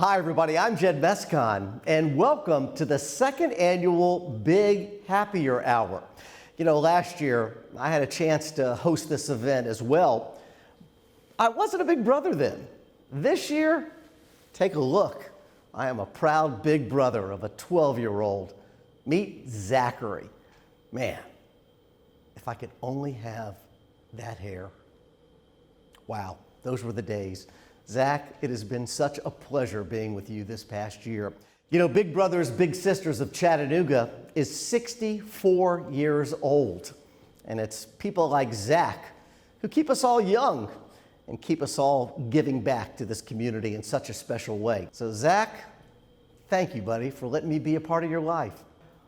Hi everybody, I'm Jed Mescon, and welcome to the second annual Big Happier Hour. You know, last year I had a chance to host this event as well. I wasn't a big brother then. This year, take a look. I am a proud big brother of a 12-year-old. Meet Zachary. Man, if I could only have that hair. Wow, those were the days. Zach, it has been such a pleasure being with you this past year. You know, Big Brothers Big Sisters of Chattanooga is 64 years old. And it's people like Zach who keep us all young and keep us all giving back to this community in such a special way. So Zach, thank you, buddy, for letting me be a part of your life.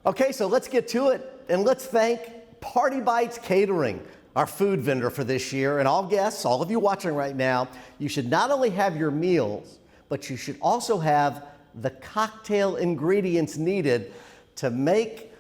Okay, so let's get to it, and let's thank Party Bites Catering, our food vendor for this year. And all guests, all of you watching right now, you should not only have your meals, but you should also have the cocktail ingredients needed to make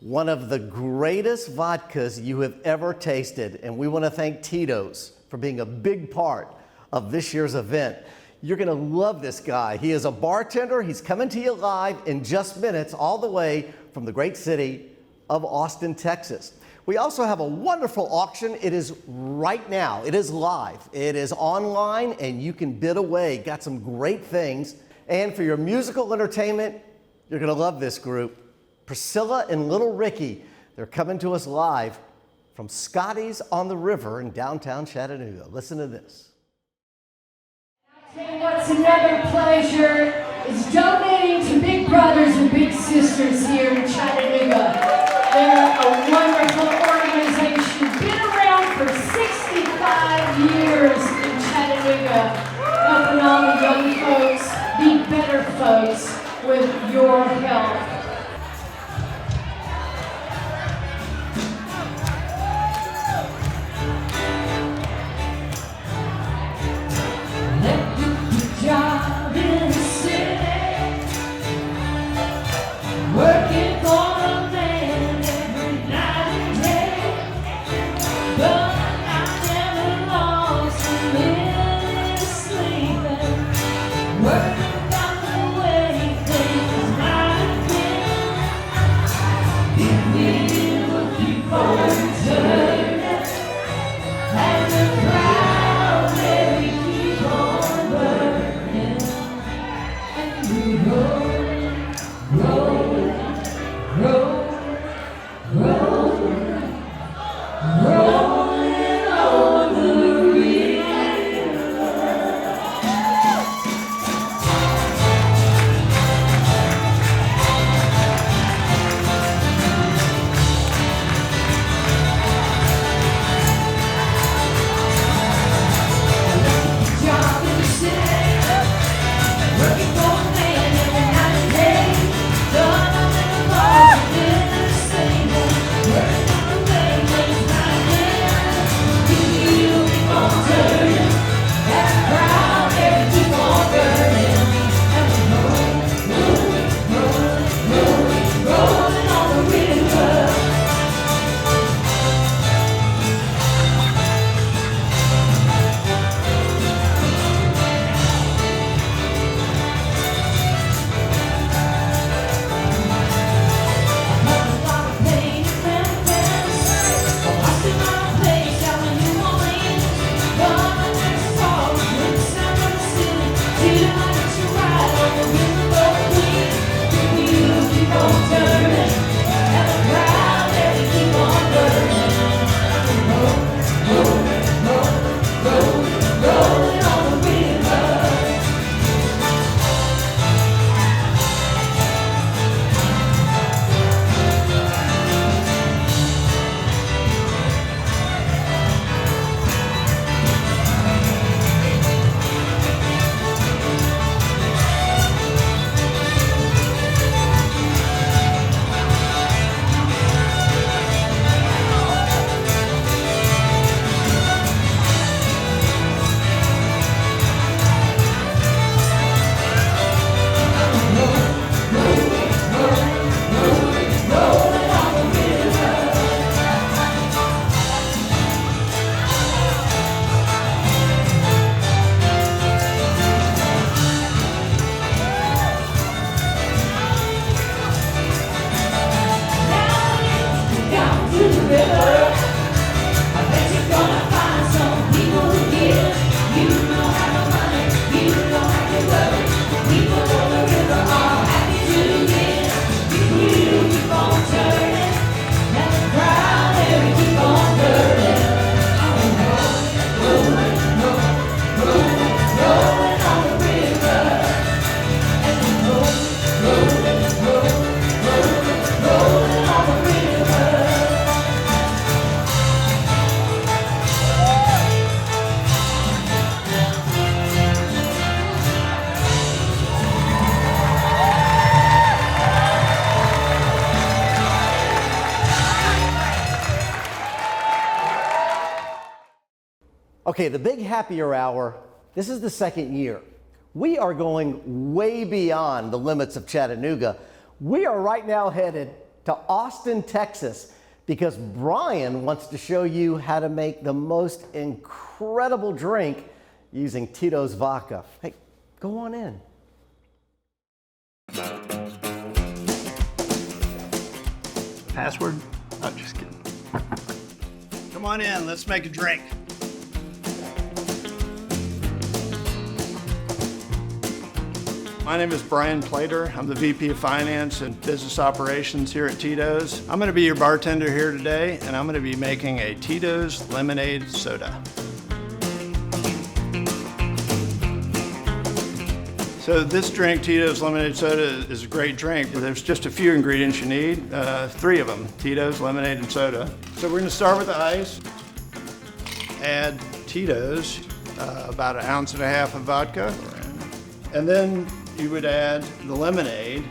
one of the greatest vodkas you have ever tasted. And we want to thank Tito's for being a big part of this year's event. You're going to love this guy. He is a bartender. He's coming to you live in just minutes, all the way from the great city of Austin, Texas. We also have a wonderful auction. It is right now. It is live. It is online, and you can bid away. Got some great things. And for your musical entertainment, you're going to love this group. Priscilla and little RicKee. They're coming to us live from Scotty's on the River in downtown Chattanooga. Listen to this. I'll tell you what's another pleasure is donating to Big Brothers and Big Sisters here in Chattanooga. They're a wonderful organization, been around for 65 years in Chattanooga, helping all the young folks be better folks with your help. Let me do a job in the city, working for a man every night and day, but I never lost a minute sleeping, working about the way things might have been. If we will keep on turning, and the crowd may keep on burning, and we roll, rolling on the river. Okay, the Big Happier Hour, this is the second year. We are going way beyond the limits of Chattanooga. We are right now headed to Austin, Texas, because Brian wants to show you how to make the most incredible drink using Tito's vodka. Hey, go on in. Password? Oh, just kidding. Come on in, let's make a drink. My name is Brian Plater. I'm the VP of Finance and Business Operations here at Tito's. I'm going to be your bartender here today, and I'm going to be making a Tito's lemonade soda. So this drink, Tito's lemonade soda, is a great drink. There's just a few ingredients you need, 3 of them, Tito's, lemonade, and soda. So we're going to start with the ice. Add Tito's, about 1.5 ounces of vodka, and then you would add the lemonade,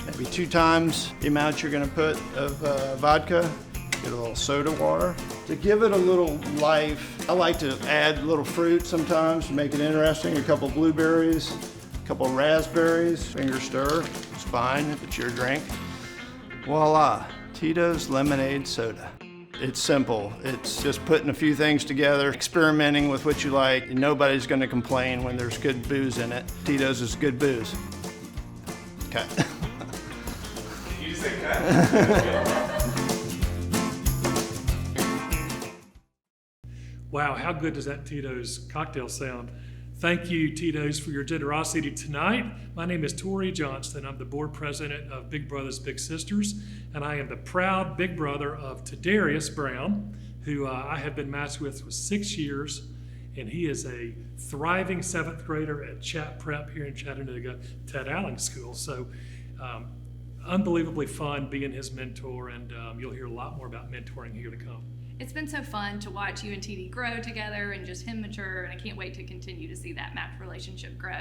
maybe 2 times the amount you're going to put of vodka. Get a little soda water. To give it a little life, I like to add a little fruit sometimes to make it interesting. A couple blueberries, a couple raspberries, finger stir. It's fine if it's your drink. Voila, Tito's lemonade soda. It's simple. It's just putting a few things together, experimenting with what you like, and nobody's going to complain when there's good booze in it. Tito's is good booze. Okay. You just say cut? Wow, how good does that Tito's cocktail sound? Thank you, Tito's, for your generosity tonight. My name is Tori Johnston. I'm the board president of Big Brothers Big Sisters, and I am the proud big brother of Tadarius Brown, who I have been matched with for 6 years, and he is a thriving 7th grader at Chat Prep here in Chattanooga, Ted Allen School. So unbelievably fun being his mentor, and you'll hear a lot more about mentoring here to come. It's been so fun to watch you and TD grow together and just him mature, and I can't wait to continue to see that match relationship grow.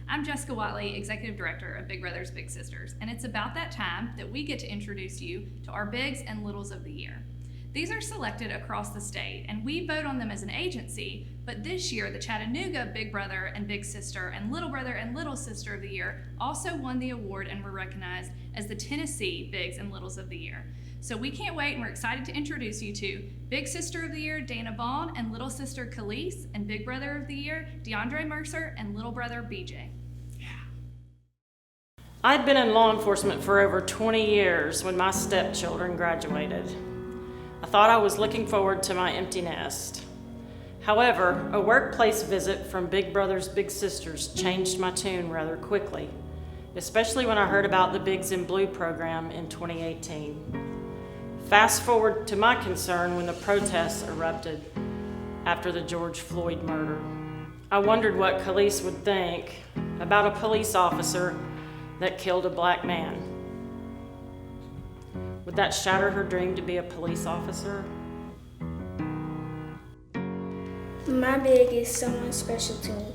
I'm Jessica Watley, Executive Director of Big Brothers Big Sisters, and it's about that time that we get to introduce you to our Bigs and Littles of the Year. These are selected across the state, and we vote on them as an agency, but this year the Chattanooga Big Brother and Big Sister and Little Brother and Little Sister of the Year also won the award and were recognized as the Tennessee Bigs and Littles of the Year. So we can't wait, and we're excited to introduce you to Big Sister of the Year, Dana Vaughn, and Little Sister Khalees, and Big Brother of the Year, DeAndre Mercer, and Little Brother BJ. I'd been in law enforcement for over 20 years when my stepchildren graduated. I thought I was looking forward to my empty nest. However, a workplace visit from Big Brothers Big Sisters changed my tune rather quickly, especially when I heard about the Bigs in Blue program in 2018. Fast forward to my concern when the protests erupted after the George Floyd murder. I wondered what Khalees would think about a police officer that killed a black man. Would that shatter her dream to be a police officer? My big is someone special to me.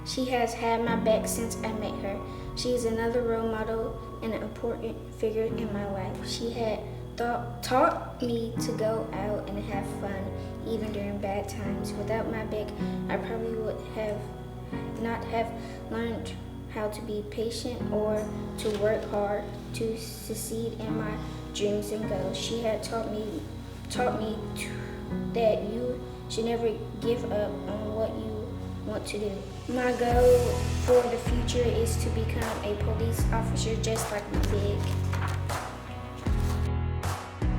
She has had my back since I met her. She is another role model and an important figure in my life. She had taught me to go out and have fun, even during bad times. Without my big, I probably would not have learned how to be patient or to work hard to succeed in my dreams and goals. She had taught me that you should never give up on what you want to do. My goal for the future is to become a police officer just like my big.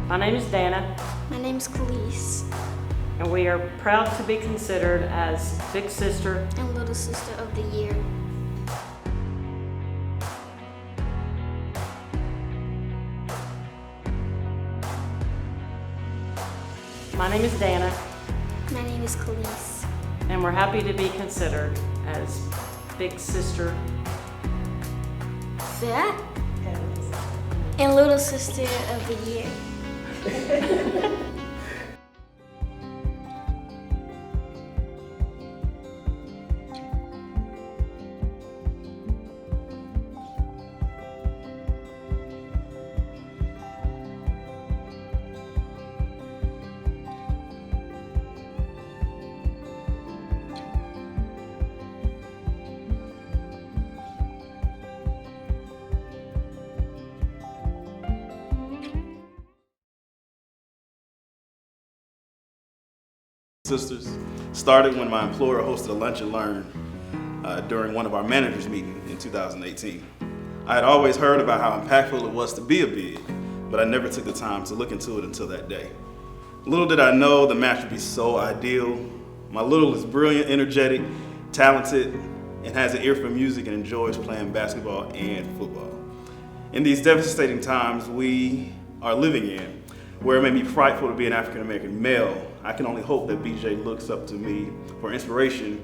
My name is Dana. My name is Khalees. And we are proud to be considered as Big Sister And Little Sister of the Year. My name is Dana, My name is Khalees. and we're happy to be considered as Big Sister That? And Little Sister of the Year. Sisters started when my employer hosted a lunch and learn during one of our managers' meetings in 2018. I had always heard about how impactful it was to be a big, but I never took the time to look into it until that day. Little did I know the match would be so ideal. My little is brilliant, energetic, talented, and has an ear for music and enjoys playing basketball and football. In these devastating times we are living in, where it may be frightful to be an African-American male, I can only hope that BJ looks up to me for inspiration,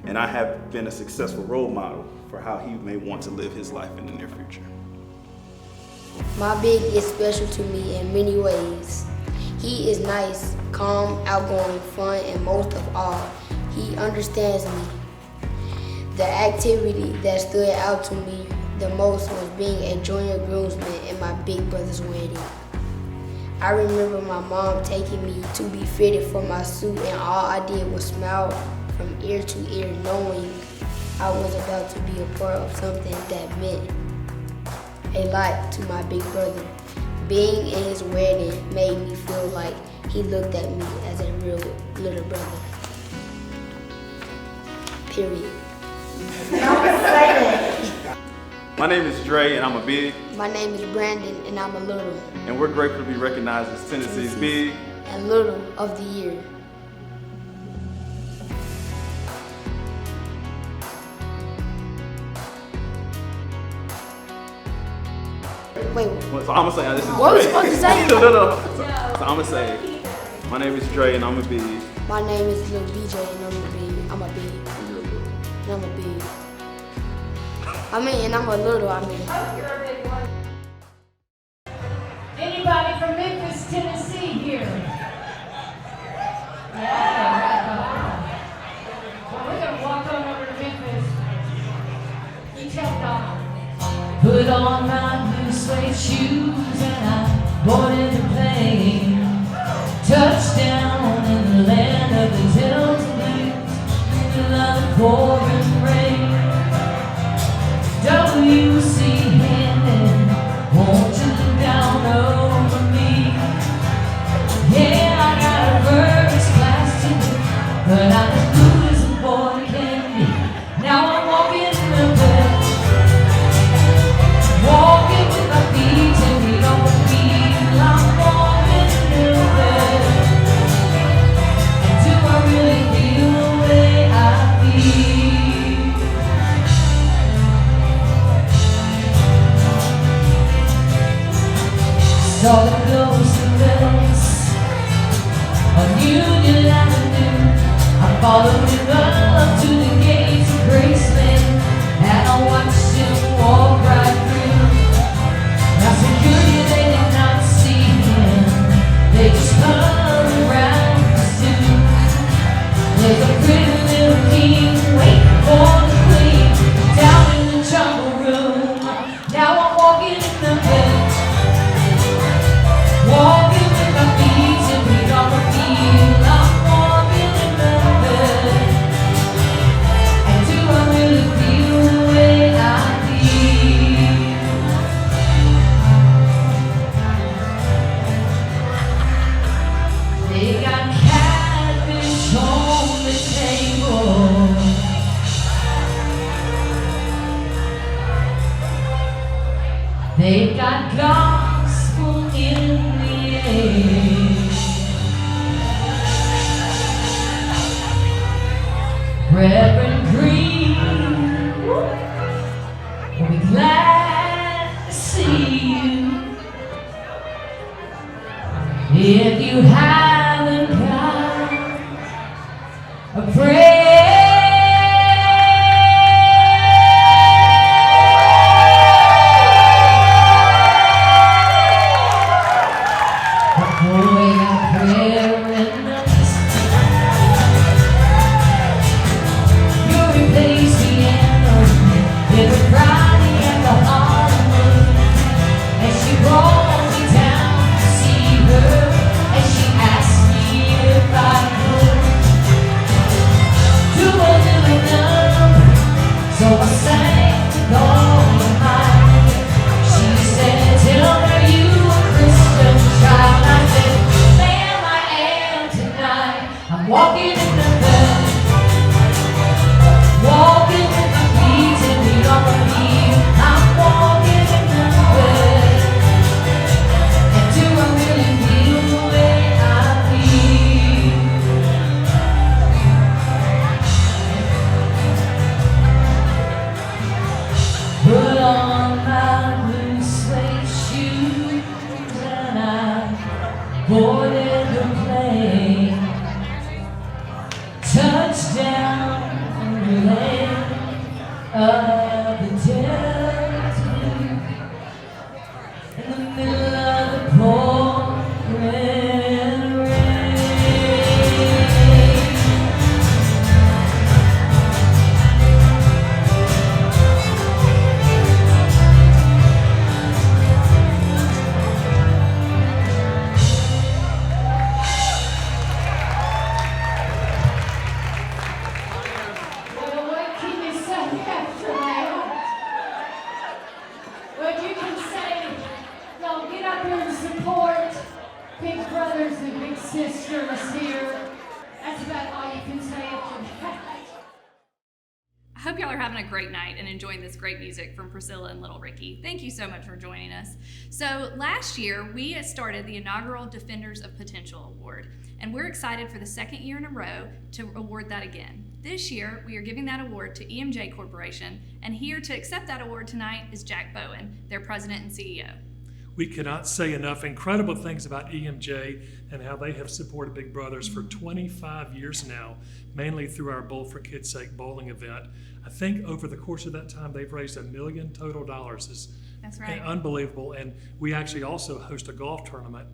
and I have been a successful role model for how he may want to live his life in the near future. My big is special to me in many ways. He is nice, calm, outgoing, fun, and most of all, he understands me. The activity that stood out to me the most was being a junior groomsman in my big brother's wedding. I remember my mom taking me to be fitted for my suit, and all I did was smile from ear to ear, knowing I was about to be a part of something that meant a lot to my big brother. Being in his wedding made me feel like he looked at me as a real little brother. Period. My name is Dre and I'm a big. My name is Brandon and I'm a little. And we're grateful to be recognized as Tennessee's Big and Little of the Year. Wait, so I'm gonna say this is what was Dre. I supposed to say? No. So I'm gonna say, my name is Dre and I'm a big. My name is Lil BJ and I'm a big. I'm a big. And I'm a big. And I'm a little, You're a big one. Anybody from Memphis, Tennessee here? Yeah, right. Well, we're gonna walk on over to Memphis. You tell Donna. Put on my blue suede shoes and I boarded the plane. Touchdown in the land of the hills and blues, in the pouring rain. WC Hamden, won't you look down over me? Yeah, I got a first class ticket, but I'm as blue as a boy can be. Now I'm walking in the bed, walking with my feet and we don't feel. I'm walking in the bed, and do I really feel the way I feel? Saw the ghosts and bells on Union Avenue. I followed him up to the gates of Graceland, and I watched him walk right through. Now security, they did not see him, they just hung around the zoo. There's a pretty little king waiting for the queen down in the jungle room. Now I'm walking in the bed, walking with my feet and we on my feet. I'm walking in the bed, and do I really feel the way I feel? They got catfish on the table, they've got gospel in the air. Reverend Green will be glad to see you. If you haven't got a prayer, boarded the plane, touchdown on the land of the Delta, in the middle of the pouring rain. Well, what can you say after that? Well, you can say, y'all get up here and support big brothers and big sisters here. That's about all you can say after that. I hope y'all are having a great night and enjoying this great music from Priscilla and little RicKee. Thank you so much for joining us. So last year, we started the inaugural Defenders of Potential Award, and we're excited for the second year in a row to award that again. This year, we are giving that award to EMJ Corporation, and here to accept that award tonight is Jack Bowen, their president and CEO. We cannot say enough incredible things about EMJ and how they have supported Big Brothers for 25 years now, mainly through our Bowl for Kids' Sake bowling event. I think over the course of that time, they've raised $1 million total. That's right. Unbelievable. And we actually also host a golf tournament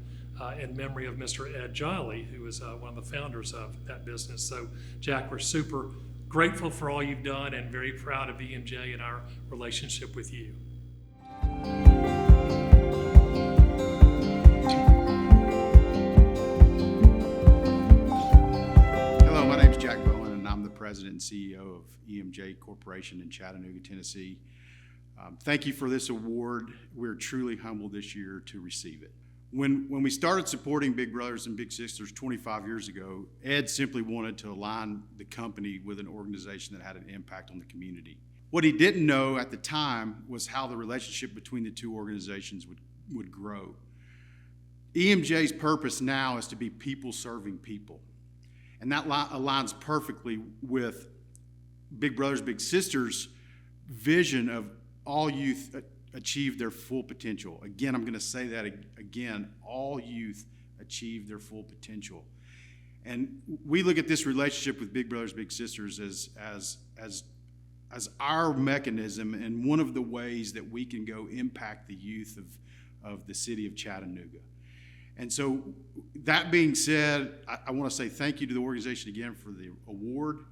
in memory of Mr. Ed Jolly, who is one of the founders of that business. So, Jack, we're super grateful for all you've done and very proud of EMJ and our relationship with you. Hello, my name is Jack Bowen, and I'm the president and CEO of EMJ Corporation in Chattanooga, Tennessee. Thank you for this award. We're truly humbled this year to receive it. When we started supporting Big Brothers and Big Sisters 25 years ago, Ed simply wanted to align the company with an organization that had an impact on the community. What he didn't know at the time was how the relationship between the two organizations would grow. EMJ's purpose now is to be people serving people. And that aligns perfectly with Big Brothers Big Sisters' vision of all youth achieve their full potential. Again, I'm going to say that again, all youth achieve their full potential. And we look at this relationship with Big Brothers Big Sisters as our mechanism and one of the ways that we can go impact the youth of the city of Chattanooga. And so that being said, I want to say thank you to the organization again for the award.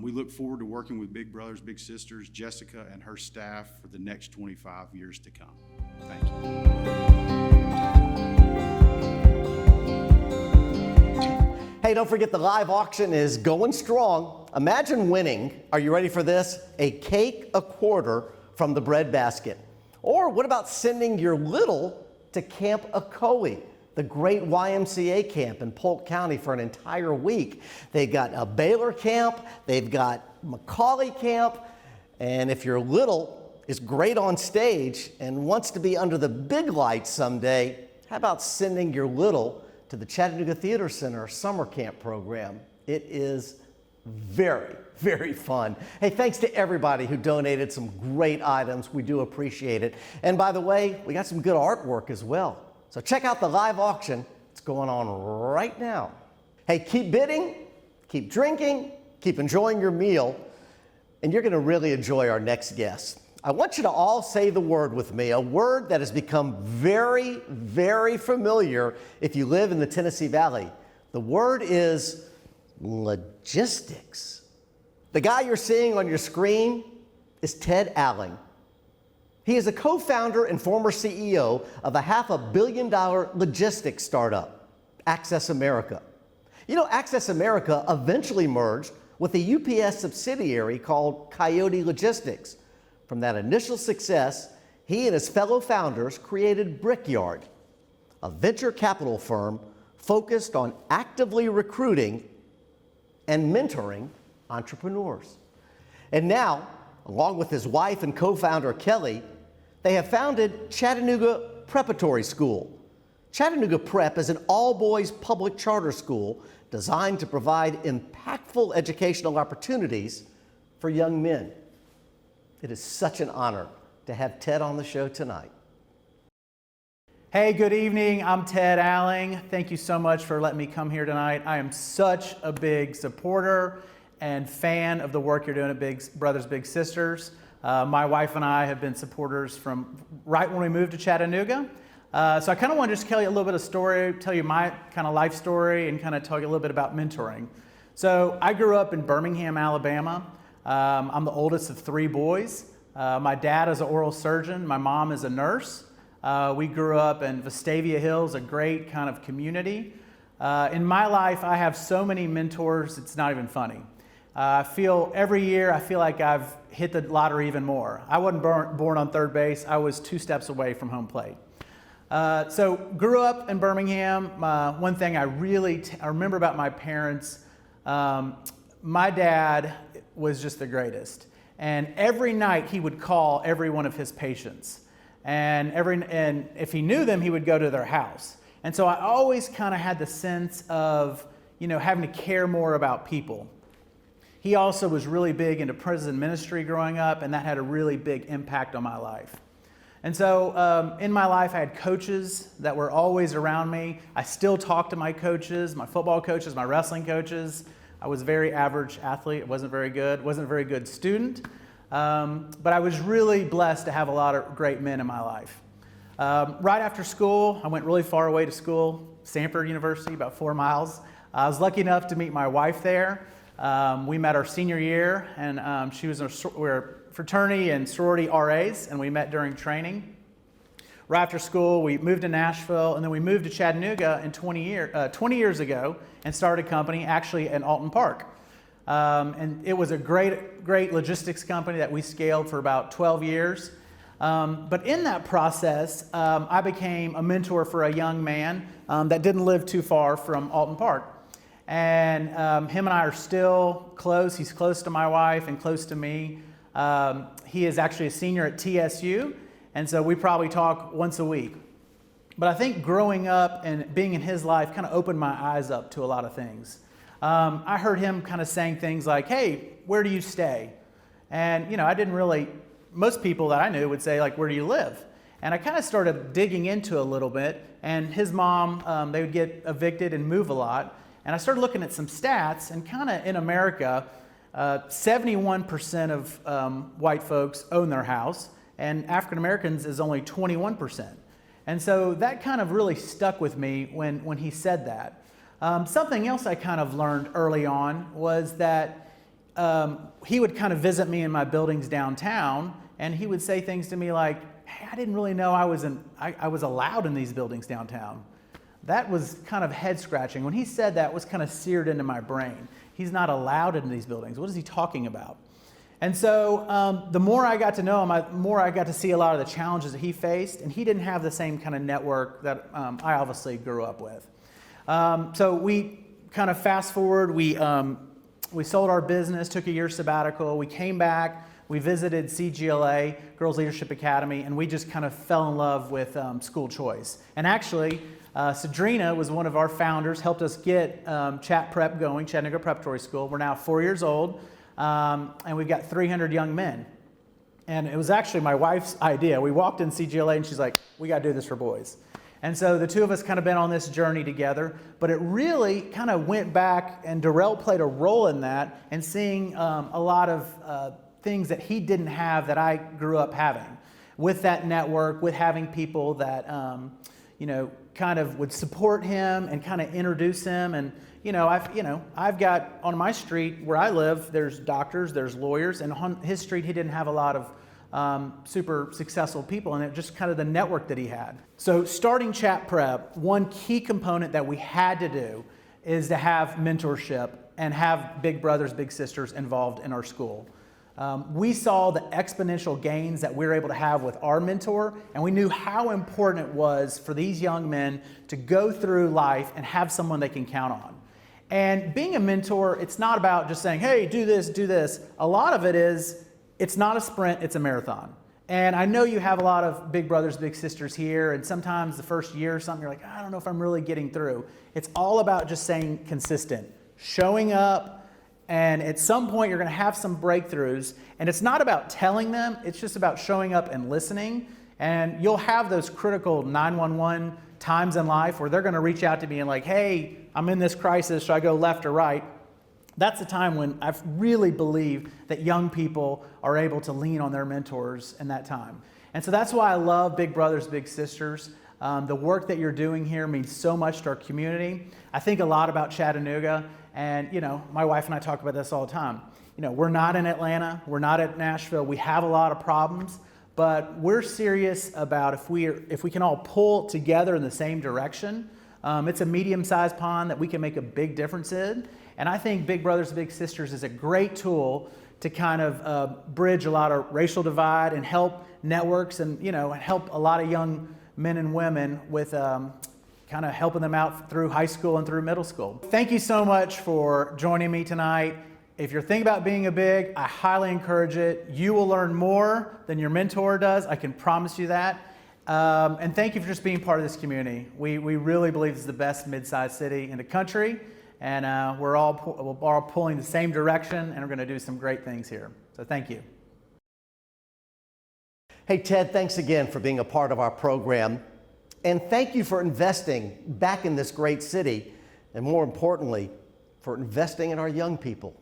We look forward to working with Big Brothers Big Sisters, Jessica and her staff for the next 25 years to come. Thank you. Hey, don't forget the live auction is going strong. Imagine winning, are you ready for this? A cake a quarter from the bread basket. Or what about sending your little to Camp Ocoee, the great YMCA camp in Polk County for an entire week. They've got a Baylor camp, they've got Macaulay camp, and if your little is great on stage and wants to be under the big lights someday, how about sending your little to the Chattanooga Theater Center summer camp program? It is very, very fun. Hey, thanks to everybody who donated some great items. We do appreciate it. And by the way, we got some good artwork as well. So check out the live auction. It's going on right now. Hey, keep bidding, keep drinking, keep enjoying your meal, and you're going to really enjoy our next guest. I want you to all say the word with me, a word that has become very, very familiar if you live in the Tennessee Valley. The word is logistics. The guy you're seeing on your screen is Ted Alling. He is a co-founder and former CEO of a $500 million logistics startup, Access America. You know, Access America eventually merged with a UPS subsidiary called Coyote Logistics. From that initial success, he and his fellow founders created Brickyard, a venture capital firm focused on actively recruiting and mentoring entrepreneurs. And now, along with his wife and co-founder Kelly, they have founded Chattanooga Preparatory School. Chattanooga Prep is an all-boys public charter school designed to provide impactful educational opportunities for young men. It is such an honor to have Ted on the show tonight. Hey, good evening. I'm Ted Alling. Thank you so much for letting me come here tonight. I am such a big supporter and fan of the work you're doing at Big Brothers Big Sisters. My wife and I have been supporters from right when we moved to Chattanooga. So I kind of want to just tell you a little bit of story, tell you my kind of life story, and kind of tell you a little bit about mentoring. So I grew up in Birmingham, Alabama. I'm the oldest of 3 boys. My dad is an oral surgeon. My mom is a nurse. We grew up in Vestavia Hills, a great kind of community. In my life, I have so many mentors, it's not even funny. I feel every year, I feel like I've hit the lottery even more. I wasn't born on third base. I was 2 steps away from home plate. So grew up in Birmingham. One thing I remember about my parents, my dad was just the greatest. And every night he would call every one of his patients. And if he knew them, he would go to their house. And so I always kind of had the sense of, having to care more about people. He also was really big into prison ministry growing up, and that had a really big impact on my life. And so in my life, I had coaches that were always around me. I still talk to my coaches, my football coaches, my wrestling coaches. I was a very average athlete. I wasn't very good. Wasn't a very good student. But I was really blessed to have a lot of great men in my life. Right after school, I went really far away to school, Sanford University, about 4 miles. I was lucky enough to meet my wife there. We met our senior year, and we're fraternity and sorority RAs, and we met during training. Right after school, we moved to Nashville, and then we moved to Chattanooga 20 years ago and started a company actually in Alton Park. And it was a great logistics company that we scaled for about 12 years. But in that process, I became a mentor for a young man that didn't live too far from Alton Park. And him and I are still close. He's close to my wife and close to me. He is actually a senior at TSU, and so we probably talk once a week. But I think growing up and being in his life kind of opened my eyes up to a lot of things. I heard him kind of saying things like, hey, where do you stay? And, I didn't really, most people that I knew would say, like, where do you live? And I kind of started digging into a little bit, and his mom, they would get evicted and move a lot. And I started looking at some stats, and kind of in America, 71% of white folks own their house, and African Americans is only 21%. And so that kind of really stuck with me when he said that. Something else I kind of learned early on was that he would kind of visit me in my buildings downtown, and he would say things to me like, hey, I didn't really know I was allowed in these buildings downtown. That was kind of head scratching. When he said that, it was kind of seared into my brain. He's not allowed in these buildings. What is he talking about? And so the more I got to know him, the more I got to see a lot of the challenges that he faced, and he didn't have the same kind of network that I obviously grew up with. So we kind of fast forward, we sold our business, took a year sabbatical, we came back, we visited CGLA, Girls Leadership Academy, and we just kind of fell in love with school choice. And actually, Sadrina was one of our founders, helped us get Chat Prep going, Chattanooga Preparatory School. We're now 4 years old, and we've got 300 young men. And it was actually my wife's idea. We walked in CGLA, and she's like, we got to do this for boys. And so the two of us kind of been on this journey together, but it really kind of went back, and Darrell played a role in that, and seeing a lot of things that he didn't have that I grew up having. With that network, with having people that, kind of would support him and kind of introduce him. And, I've got on my street where I live, there's doctors, there's lawyers, and on his street, he didn't have a lot of super successful people, and it just kind of the network that he had. So starting Chat Prep, one key component that we had to do is to have mentorship and have big brothers, big sisters involved in our school. We saw the exponential gains that we were able to have with our mentor, and we knew how important it was for these young men to go through life and have someone they can count on. And being a mentor, it's not about just saying, hey, do this, do this. A lot of it is, it's not a sprint, it's a marathon. And I know you have a lot of big brothers, big sisters here, and sometimes the first year or something, you're like, I don't know if I'm really getting through. It's all about just staying consistent, showing up, and at some point you're going to have some breakthroughs. And it's not about telling them, it's just about showing up and listening And you'll have those critical 911 times in life where they're going to reach out to me and like, hey, I'm in this crisis, should I go left or right? That's the time when I really believe that young people are able to lean on their mentors in that time. And so that's why I love Big Brothers, Big Sisters. The work that you're doing here means so much to our community. I think a lot about Chattanooga, and my wife and I talk about this all the time. We're not in Atlanta, we're not at Nashville, we have a lot of problems, but we're serious about if we can all pull together in the same direction. It's a medium-sized pond that we can make a big difference in. And I think Big Brothers Big Sisters is a great tool to kind of bridge a lot of racial divide and help networks and help a lot of young men and women with kind of helping them out through high school and through middle school. Thank you so much for joining me tonight. If you're thinking about being a big, I highly encourage it. You will learn more than your mentor does. I can promise you that. And thank you for just being part of this community. We really believe this is the best mid-sized city in the country, and we're all pulling the same direction, and we're going to do some great things here. So thank you. Hey, Ted, thanks again for being a part of our program. And thank you for investing back in this great city, and more importantly, for investing in our young people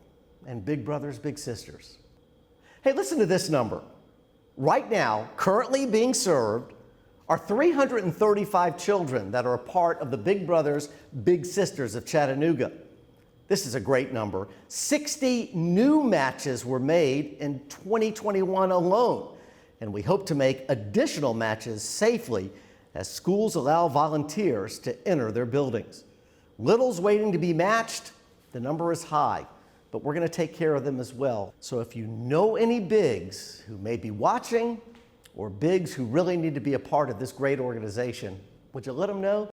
and Big Brothers, Big Sisters. Hey, listen to this number. Right now, currently being served are 335 children that are a part of the Big Brothers, Big Sisters of Chattanooga. This is a great number. 60 new matches were made in 2021 alone, and we hope to make additional matches safely as schools allow volunteers to enter their buildings. Littles waiting to be matched, the number is high, but we're going to take care of them as well. So if you know any bigs who may be watching or bigs who really need to be a part of this great organization, would you let them know?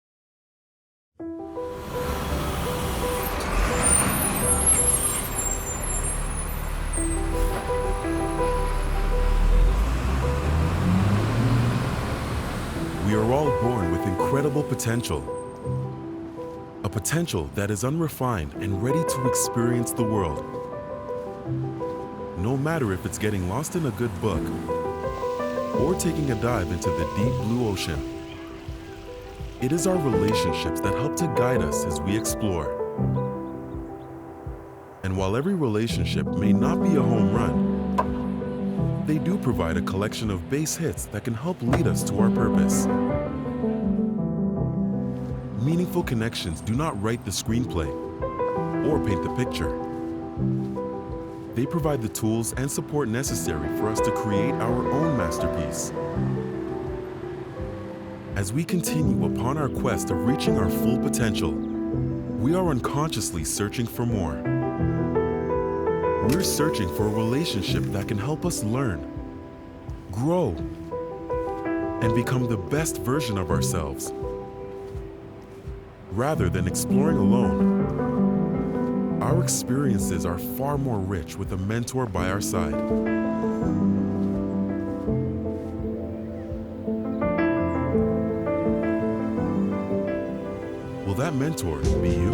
We are all born with incredible potential. A potential that is unrefined and ready to experience the world. No matter if it's getting lost in a good book or taking a dive into the deep blue ocean. It is our relationships that help to guide us as we explore. And while every relationship may not be a home run, they do provide a collection of base hits that can help lead us to our purpose. Meaningful connections do not write the screenplay or paint the picture. They provide the tools and support necessary for us to create our own masterpiece. As we continue upon our quest of reaching our full potential, we are unconsciously searching for more. We're searching for a relationship that can help us learn, grow, and become the best version of ourselves. Rather than exploring alone, our experiences are far more rich with a mentor by our side. Will that mentor be you?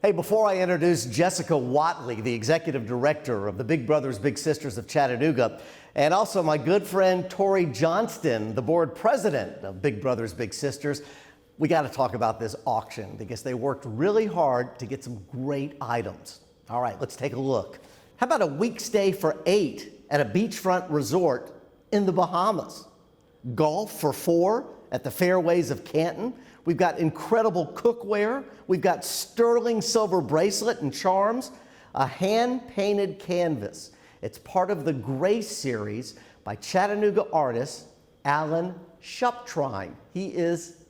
Hey, before I introduce Jessica Watley, the Executive Director of the Big Brothers Big Sisters of Chattanooga, and also my good friend Tori Johnston, the Board President of Big Brothers Big Sisters, we got to talk about this auction because they worked really hard to get some great items. All right, let's take a look. How about a week stay for 8 at a beachfront resort in the Bahamas? Golf for 4 at the Fairways of Canton. We've got incredible cookware. We've got sterling silver bracelet and charms, a hand-painted canvas. It's part of the Grace series by Chattanooga artist Alan Shuptrine. He is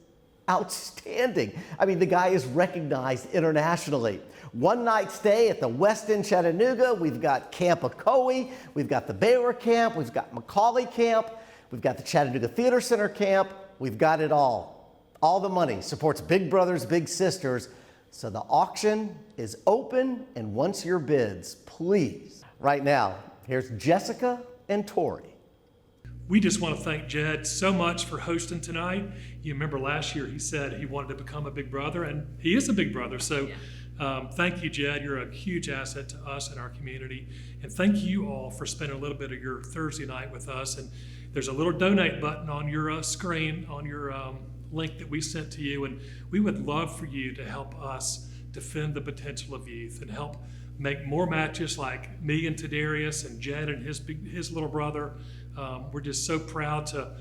outstanding. I mean, the guy is recognized internationally. one night stay at the Westin Chattanooga. We've got Camp Ocoee. We've got the Baylor Camp. We've got Macaulay Camp. We've got the Chattanooga Theater Center Camp. We've got it all. All the money supports Big Brothers Big Sisters. So the auction is open and wants your bids, please. Right now, here's Jessica and Tori. We just want to thank Jed so much for hosting tonight. You remember last year he said he wanted to become a big brother, and he is a big brother. So thank you, Jed. You're a huge asset to us and our community. And thank you all for spending a little bit of your Thursday night with us. And there's a little donate button on your screen, on your link that we sent to you. And we would love for you to help us defend the potential of youth and help make more matches like me and Tadarius and Jed and his little brother. We're just so proud to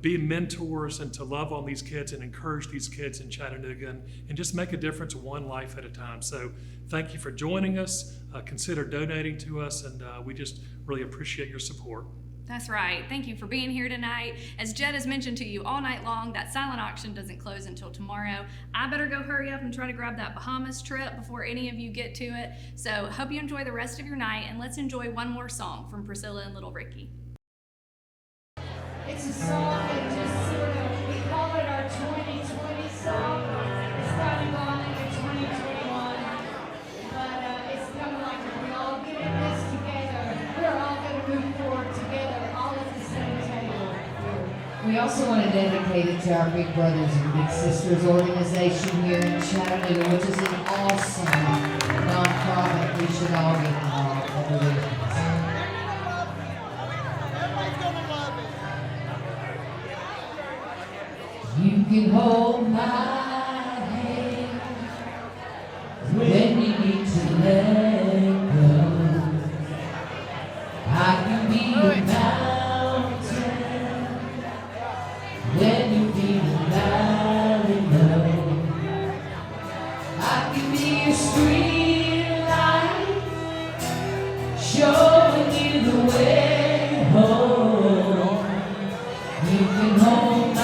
be mentors and to love on these kids and encourage these kids in Chattanooga and just make a difference one life at a time. So thank you for joining us. Consider donating to us, and we just really appreciate your support. That's right. Thank you for being here tonight. As Jed has mentioned to you all night long, that silent auction doesn't close until tomorrow. I better go hurry up and try to grab that Bahamas trip before any of you get to it. So hope you enjoy the rest of your night, and let's enjoy one more song from Priscilla and little RicKee. It's a song that just sort of, we call it our 2020 song. It's kind of gone into 2021. But it's kind of like we're all getting this together. We're all going to move forward together, all at the same table. We also want to dedicate it to our Big Brothers and Big Sisters organization here in Chattanooga, which is an awesome nonprofit. We should all get involved. You can hold my hand when you need to let go. I can be a mountain when you feel valley low. I can be a street light showing you the way home. You can hold my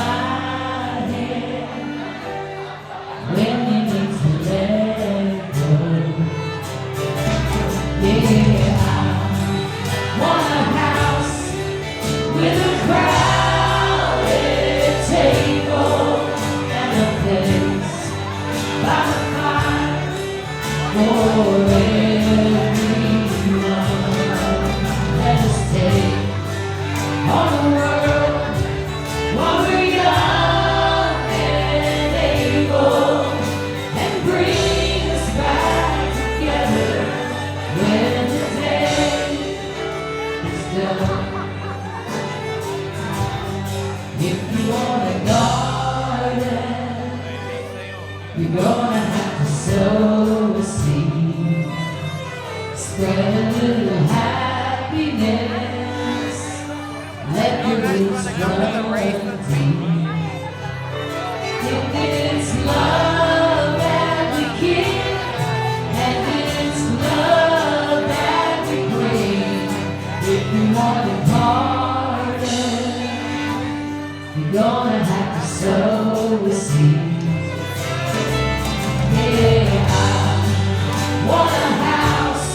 Want a house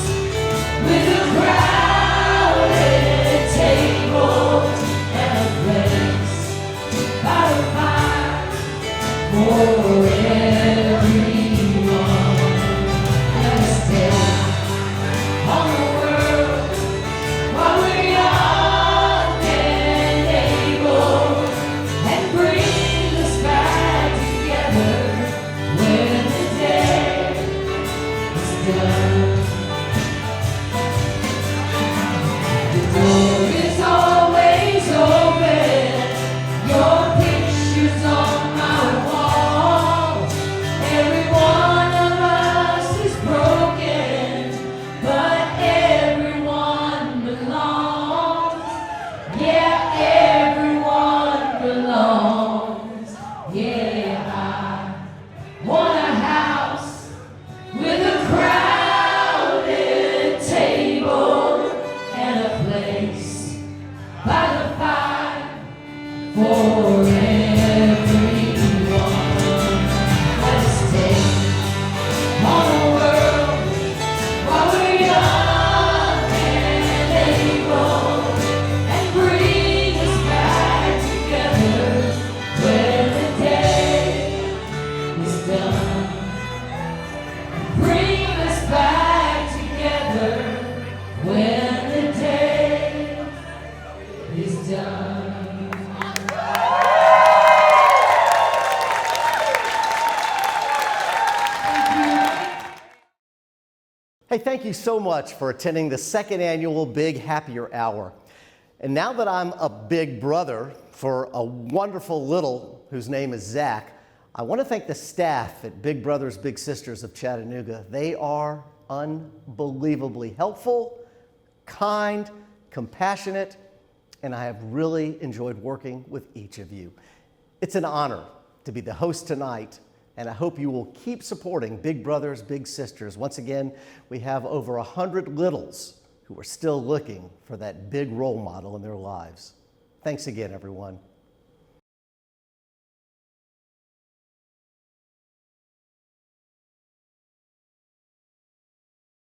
with a crowd. Hey, thank you so much for attending the second annual Big Happier Hour. And now that I'm a big brother for a wonderful little whose name is Zach, I want to thank the staff at Big Brothers Big Sisters of Chattanooga. They are unbelievably helpful, kind, compassionate, and I have really enjoyed working with each of you. It's an honor to be the host tonight, and I hope you will keep supporting Big Brothers Big Sisters. Once again, we have over 100 littles who are still looking for that big role model in their lives. Thanks again, everyone.